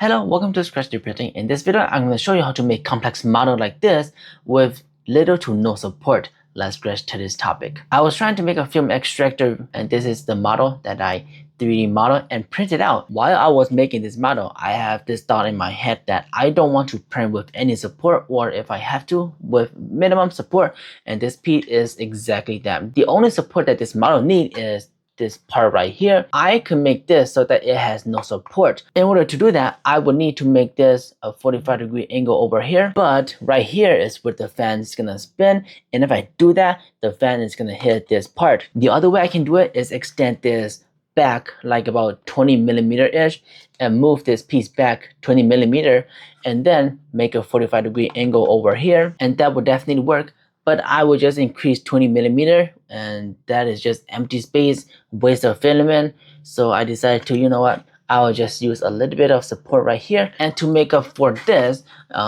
Hello, welcome to Scratch 3D Printing. In this video, I'm going to show you how to make complex model like this with little to no support. Let's get to this topic. I was trying to make a film extractor, and this is the model that I 3D model and printed out. While I was making this model, I have this thought in my head that I don't want to print with any support, or if I have to, with minimum support, and this piece is exactly that. The only support that this model needs is this part right here. I can make this so that it has no support. In order to do that, I would need to make this a 45-degree angle over here, but right here is where the fan is gonna spin, and if I do that, the fan is gonna hit this part. The other way I can do it is extend this back like about 20 millimeter ish and move this piece back 20 millimeter and then make a 45-degree angle over here, and that would definitely work. But I would just increase 20 millimeter, and that is just empty space, waste of filament. So I decided to, you know what, I will just use a little bit of support right here. And to make up for this,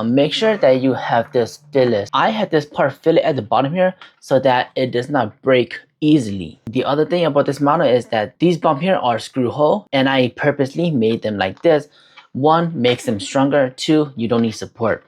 make sure that you have this fillet. I had this part fillet at the bottom here so that it does not break easily. The other thing about this model is that these bumps here are screw hole, and I purposely made them like this. One, makes them stronger. Two, you don't need support.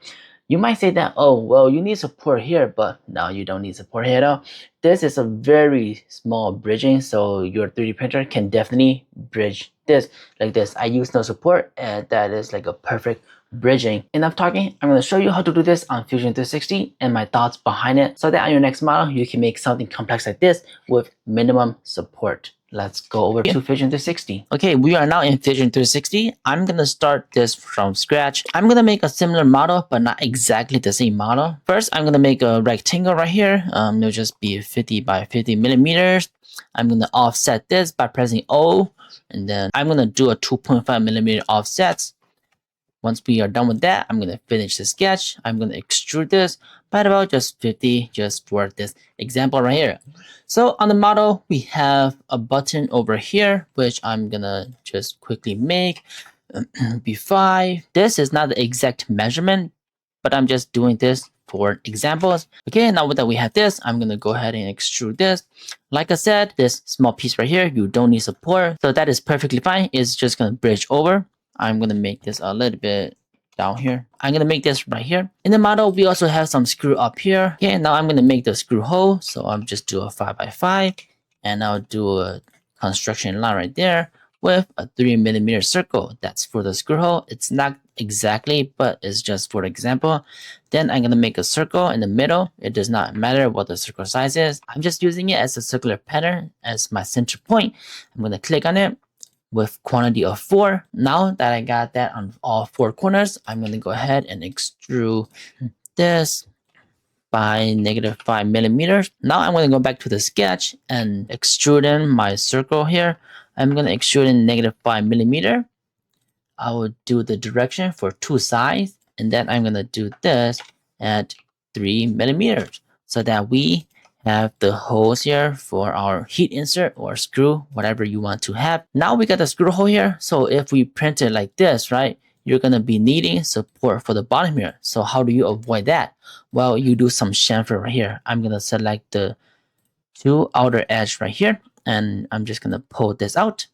You might say that, oh, well, you need support here, but no, you don't need support here at all. This is a very small bridging, so your 3D printer can definitely bridge this like this. I use no support, and that is like a perfect bridging. Enough talking, I'm going to show you how to do this on Fusion 360 and my thoughts behind it, so that on your next model, you can make something complex like this with minimum support. Let's go over to Fusion 360. Okay, we are now in Fusion 360. I'm gonna start this from scratch. I'm gonna make a similar model, but not exactly the same model. First, I'm gonna make a rectangle right here. It'll just be 50 by 50 millimeters. I'm gonna offset this by pressing O, and then I'm gonna do a 2.5 millimeter offsets. Once we are done with that, I'm gonna finish the sketch. I'm gonna extrude this by about just 50, just for this example right here. So on the model, we have a button over here, which I'm gonna just quickly make. B5. This is not the exact measurement, but I'm just doing this for examples. Okay, now that we have this, I'm gonna go ahead and extrude this. Like I said, this small piece right here, you don't need support, so that is perfectly fine. It's just gonna bridge over. I'm gonna make this a little bit down here. I'm gonna make this right here. In the model, we also have some screw up here. Okay, now I'm gonna make the screw hole. So I'm just do a 5x5, and I'll do a construction line right there with a 3 millimeter circle. That's for the screw hole. It's not exactly, but it's just for example. Then I'm gonna make a circle in the middle. It does not matter what the circle size is. I'm just using it as a circular pattern as my center point. I'm gonna click on it with quantity of 4. Now that I got that on all 4 corners, I'm going to go ahead and extrude this by -5 millimeters. Now I'm going to go back to the sketch and extrude in my circle here. I'm going to extrude in -5 millimeter. I will do the direction for 2 sides, and then I'm going to do this at 3 millimeters so that we have the holes here for our heat insert or screw, whatever you want to have. Now we got the screw hole here. So if we print it like this, right, you're going to be needing support for the bottom here. So how do you avoid that? Well, you do some chamfer right here. I'm going to select the 2 outer edge right here, and I'm just going to pull this out.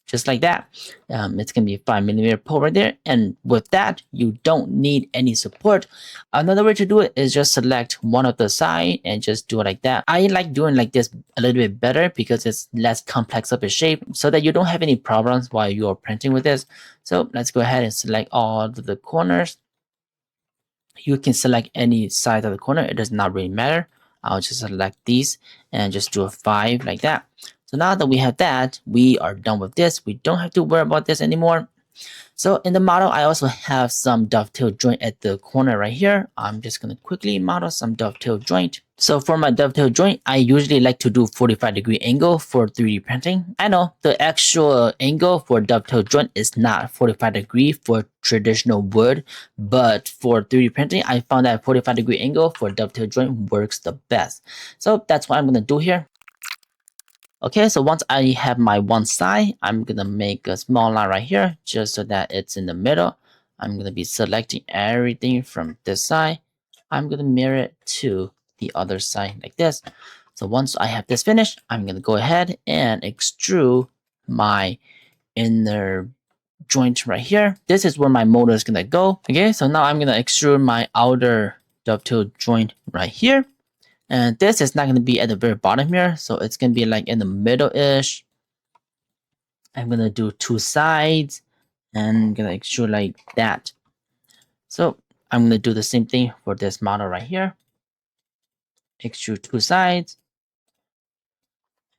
Just like that. It's going to be 5 millimeter pull right there. And with that, you don't need any support. Another way to do it is just select one of the side and just do it like that. I like doing like this a little bit better because it's less complex of a shape so that you don't have any problems while you're printing with this. So let's go ahead and select all of the corners. You can select any side of the corner. It does not really matter. I'll just select these and just do a 5 like that. So now that we have that, we are done with this. We don't have to worry about this anymore. So in the model, I also have some dovetail joint at the corner right here. I'm just going to quickly model some dovetail joint. So for my dovetail joint, I usually like to do 45-degree angle for 3D printing. I know the actual angle for dovetail joint is not 45-degree for traditional wood, but for 3D printing, I found that 45-degree angle for dovetail joint works the best. So that's what I'm going to do here. Okay, so once I have my one side, I'm gonna make a small line right here just so that it's in the middle. I'm gonna be selecting everything from this side. I'm gonna mirror it to the other side like this. So once I have this finished, I'm gonna go ahead and extrude my inner joint right here. This is where my motor is gonna go. Okay, so now I'm gonna extrude my outer dovetail joint right here. And this is not gonna be at the very bottom here, so it's gonna be like in the middle-ish. I'm gonna do two sides and I'm gonna extrude like that. So I'm gonna do the same thing for this model right here. Extrude two sides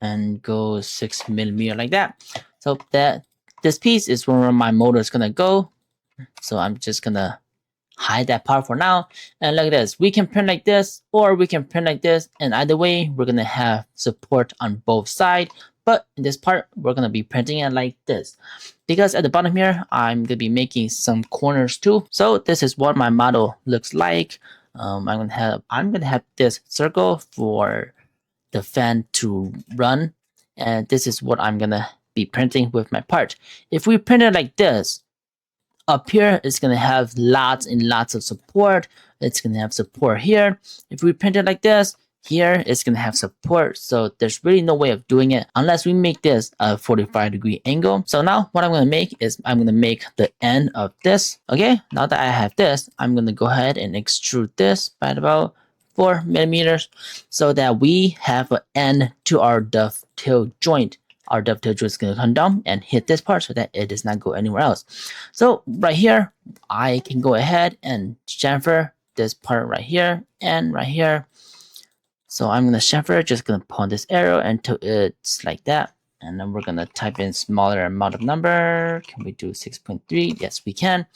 and go 6mm like that. So that this piece is where my motor is gonna go. So I'm just gonna hide that part for now. And look at this, we can print like this or we can print like this, and either way we're gonna have support on both sides. But in this part we're gonna be printing it like this, because at the bottom here I'm gonna be making some corners too. So this is what my model looks like. I'm gonna have this circle for the fan to run, and this is what I'm gonna be printing with my part. If we print it like this, up here it's gonna have lots and lots of support. It's gonna have support here. If we print it like this, here it's gonna have support. So there's really no way of doing it unless we make this a 45-degree angle. So now what I'm gonna make is I'm gonna make the end of this. Okay, now that I have this, I'm gonna go ahead and extrude this by about 4mm so that we have an end to our dovetail joint. Our dovetail joint is going to come down and hit this part so that it does not go anywhere else. So right here, I can go ahead and chamfer this part right here and right here. So I'm going to chamfer, just going to point this arrow until it's like that. And then we're going to type in smaller amount of number. Can we do 6.3? Yes, we can.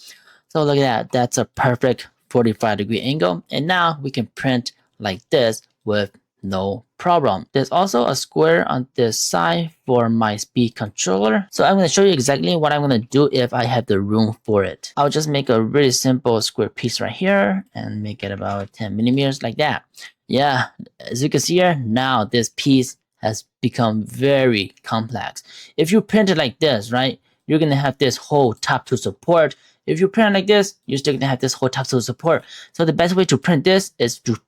So look at that. That's a perfect 45-degree angle. And now we can print like this with no problem. There's also a square on this side for my speed controller. So I'm going to show you exactly what I'm going to do if I have the room for it. I'll just make a really simple square piece right here and make it about 10mm like that. Yeah, as you can see here, now this piece has become very complex. If you print it like this, right, you're going to have this whole top to support. If you print like this, you're still going to have this whole top to support. So the best way to print this is to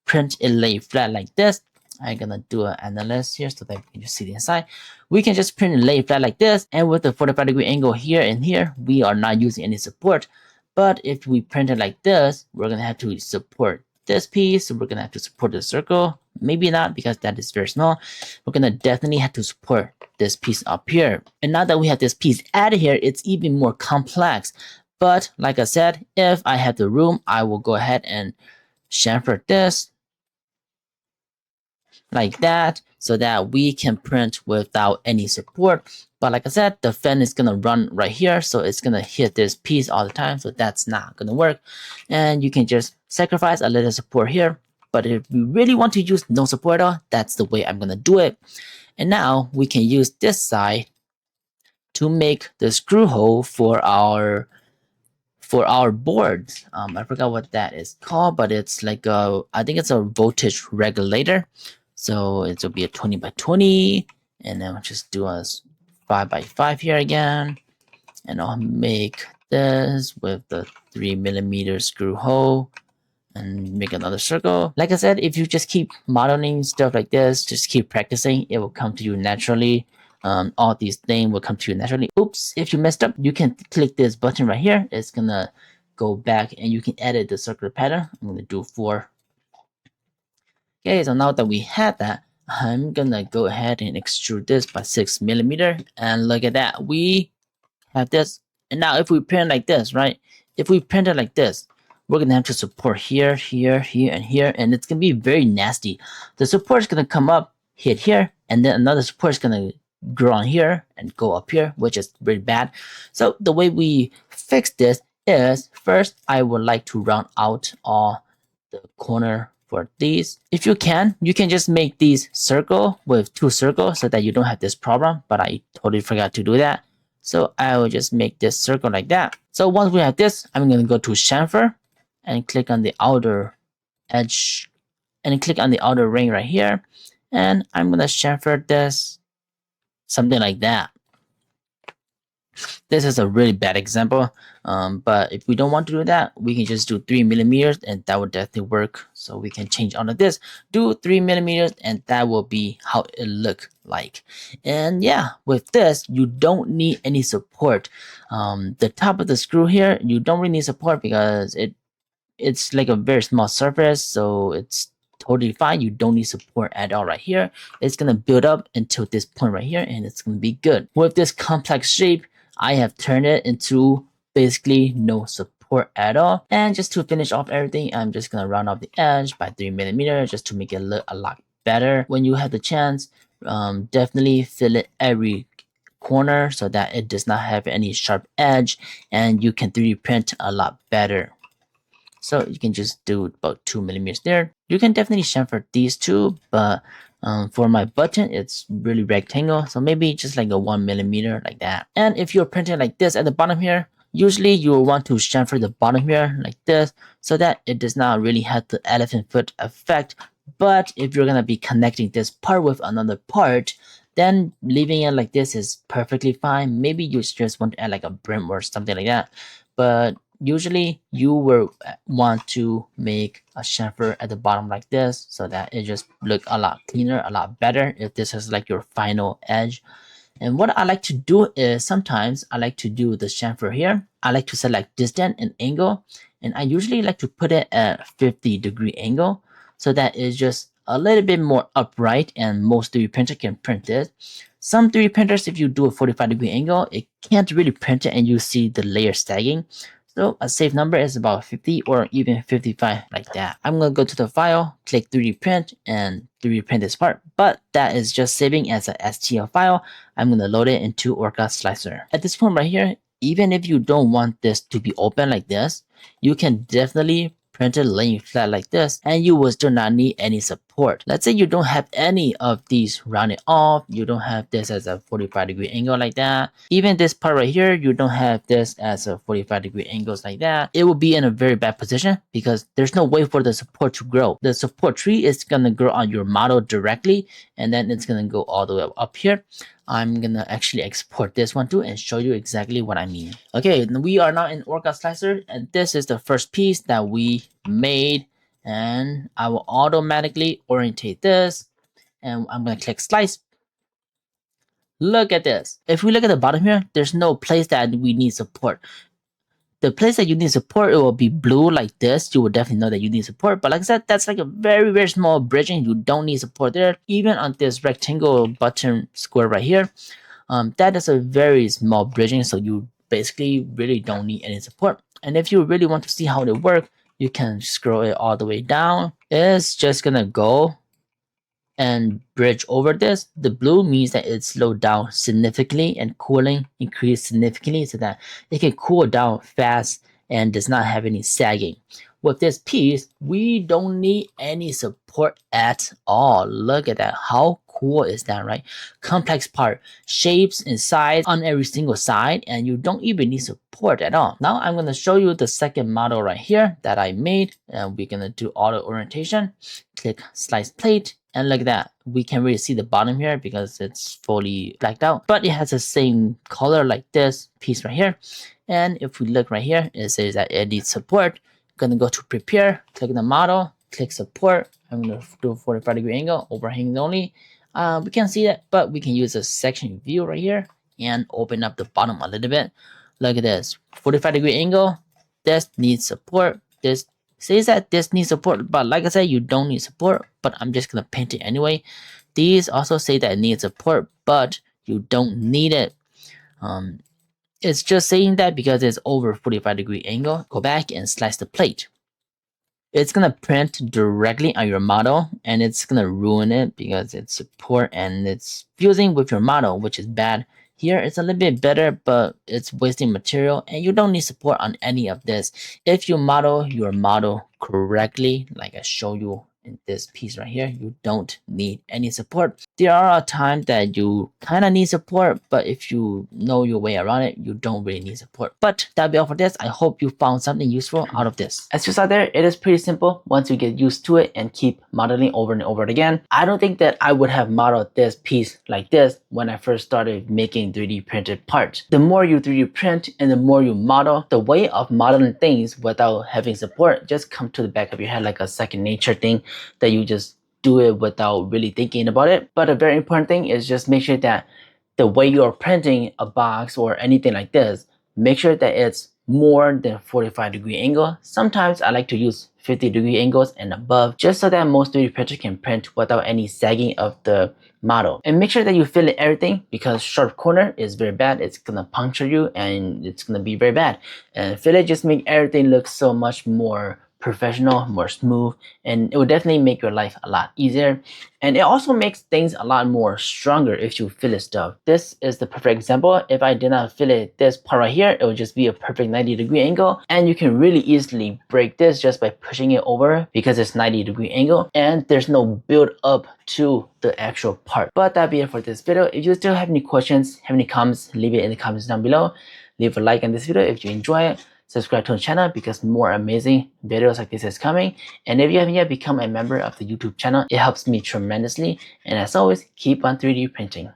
print it lay flat like this. I'm gonna do an analysis here so that you can just see the inside. We can just print it lay flat like this, and with the 45-degree angle here and here, we are not using any support. But if we print it like this, we're gonna have to support this piece. So we're gonna have to support the circle. Maybe not, because that is very small. We're gonna definitely have to support this piece up here. And now that we have this piece added here, it's even more complex. But like I said, if I have the room, I will go ahead and chamfer this like that so that we can print without any support. But like I said, the fan is gonna run right here, so it's gonna hit this piece all the time, so that's not gonna work. And you can just sacrifice a little support here, but if we really want to use no support at all, that's the way I'm gonna do it. And now we can use this side to make the screw hole for our boards. I forgot what that is called, but it's like I think it's a voltage regulator. So it will be a 20x20, and then we'll just do a 5x5 here again. And I'll make this with the 3mm screw hole and make another circle. Like I said, if you just keep modeling stuff like this, just keep practicing, it will come to you naturally. All these things will come to you naturally. Oops, if you messed up, you can click this button right here. It's gonna go back and you can edit the circular pattern. I'm gonna do 4. Okay, so now that we have that, I'm gonna go ahead and extrude this by 6mm, and look at that, we have this. And now if we print like this, right? If we print it like this, we're gonna have to support here, here, here, and here, and it's gonna be very nasty. The support is gonna come up, hit here, and then another support is gonna grow on here and go up here, which is really bad. So the way we fix this is, first I would like to round out all the corner for these. If you can just make these circle with 2 circles so that you don't have this problem, but I totally forgot to do that. So I will just make this circle like that. So once we have this, I'm going to go to chamfer and click on the outer edge and click on the outer ring right here. And I'm going to chamfer this something like that. This is a really bad example, but if we don't want to do that, we can just do 3 millimeters and that would definitely work. So we can change all of this, do 3 millimeters, and that will be how it look like. And yeah, with this, you don't need any support. The top of the screw here, you don't really need support because it's like a very small surface, so it's totally fine. You don't need support at all right here. It's gonna build up until this point right here, and it's gonna be good. With this complex shape, I have turned it into basically no support at all. And just to finish off everything, I'm just gonna round off the edge by 3 millimeters just to make it look a lot better. When you have the chance, definitely fill it every corner so that it does not have any sharp edge, and you can 3D print a lot better. So you can just do about 2 millimeters there. You can definitely chamfer these two, but for my button, it's really rectangle. So maybe just like a 1 millimeter like that. And if you're printing like this at the bottom here, usually you will want to chamfer the bottom here like this so that it does not really have the elephant foot effect. But if you're going to be connecting this part with another part, then leaving it like this is perfectly fine. Maybe you just want to add like a brim or something like that. But usually you will want to make a chamfer at the bottom like this so that it just look a lot cleaner, a lot better if this is like your final edge. And what I like to do is sometimes I like to do the chamfer here. I like to select distance and angle, and I usually like to put it at 50-degree angle so that it's just a little bit more upright, and most 3D printer can print it. Some 3D printers, if you do a 45-degree angle, it can't really print it and you see the layer sagging. So a safe number is about 50 or even 55 like that. I'm gonna go to the file, click 3D print, and 3D print this part, but that is just saving as a STL file. I'm gonna load it into Orca Slicer. At this point right here, even if you don't want this to be open like this, you can definitely print it laying flat like this, and you will still not need any support. Let's say you don't have any of these rounded off, you don't have this as a 45-degree angle like that. Even this part right here, you don't have this as a 45-degree angles like that. It will be in a very bad position because there's no way for the support to grow. The support tree is gonna grow on your model directly, and then it's gonna go all the way up here. I'm gonna actually export this one too and show you exactly what I mean. Okay, we are now in Orca Slicer, and this is the first piece that we made, and I will automatically orientate this, and I'm gonna click slice. Look at this. If we look at the bottom here, there's no place that we need support. The place that you need support, it will be blue like this. You will definitely know that you need support. But like I said, that's like a very, very small bridging. You don't need support there. Even on this rectangle button square right here, that is a very small bridging. So you basically really don't need any support. And if you really want to see how they work, you can scroll it all the way down. It's just gonna go and bridge over this. The blue means that it slowed down significantly and cooling increased significantly so that it can cool down fast and does not have any sagging. With this piece, we don't need any support at all. Look at that. How cool is that, right? Complex part, shapes and sides on every single side, and you don't even need support at all. Now I'm going to show you the second model right here that I made, and we're going to do auto orientation. Click slice plate, and like that, we can really see the bottom here because it's fully blacked out, but it has the same color like this piece right here. And if we look right here, it says that it needs support. I'm gonna go to prepare, click the model, click support. I'm gonna do a 45-degree angle, overhang only. We can't see that, but we can use a section view right here and open up the bottom a little bit. Look at this, 45-degree angle. This needs support. This says that this needs support, but like I said, you don't need support, but I'm just gonna paint it anyway. These also say that it needs support, but you don't need it. It's just saying that because it's over 45-degree angle. Go back and slice the plate. It's gonna print directly on your model, and it's gonna ruin it because it's support and it's fusing with your model, which is bad. Here it's a little bit better, but it's wasting material, and you don't need support on any of this. If you model your model correctly, like I show you in this piece right here, you don't need any support. There are times that you kind of need support, but if you know your way around it, you don't really need support. But that'll be all for this. I hope you found something useful out of this. As you saw there, it is pretty simple once you get used to it and keep modeling over and over again. I don't think that I would have modeled this piece like this when I first started making 3D printed parts. The more you 3D print and the more you model, the way of modeling things without having support just come to the back of your head like a second nature thing that you just do it without really thinking about it. But a very important thing is just make sure that the way you're printing a box or anything like this, make sure that it's more than 45-degree angle. Sometimes I like to use 50-degree angles and above, just so that most 3D printer can print without any sagging of the model. And make sure that you fill in everything, because sharp corner is very bad. It's gonna puncture you and it's gonna be very bad. And fill it just make everything look so much more professional, more smooth, and it will definitely make your life a lot easier. And it also makes things a lot more stronger if you fillet stuff. This is the perfect example. If I did not fillet this part right here, it would just be a perfect 90-degree angle, and you can really easily break this just by pushing it over because it's 90-degree angle and there's no build up to the actual part. But that'll be it for this video. If you still have any questions, have any comments, leave it in the comments down below. Leave a like on this video if you enjoy it. Subscribe to the channel because more amazing videos like this is coming. And if you haven't yet become a member of the YouTube channel, it helps me tremendously. And as always, keep on 3D printing.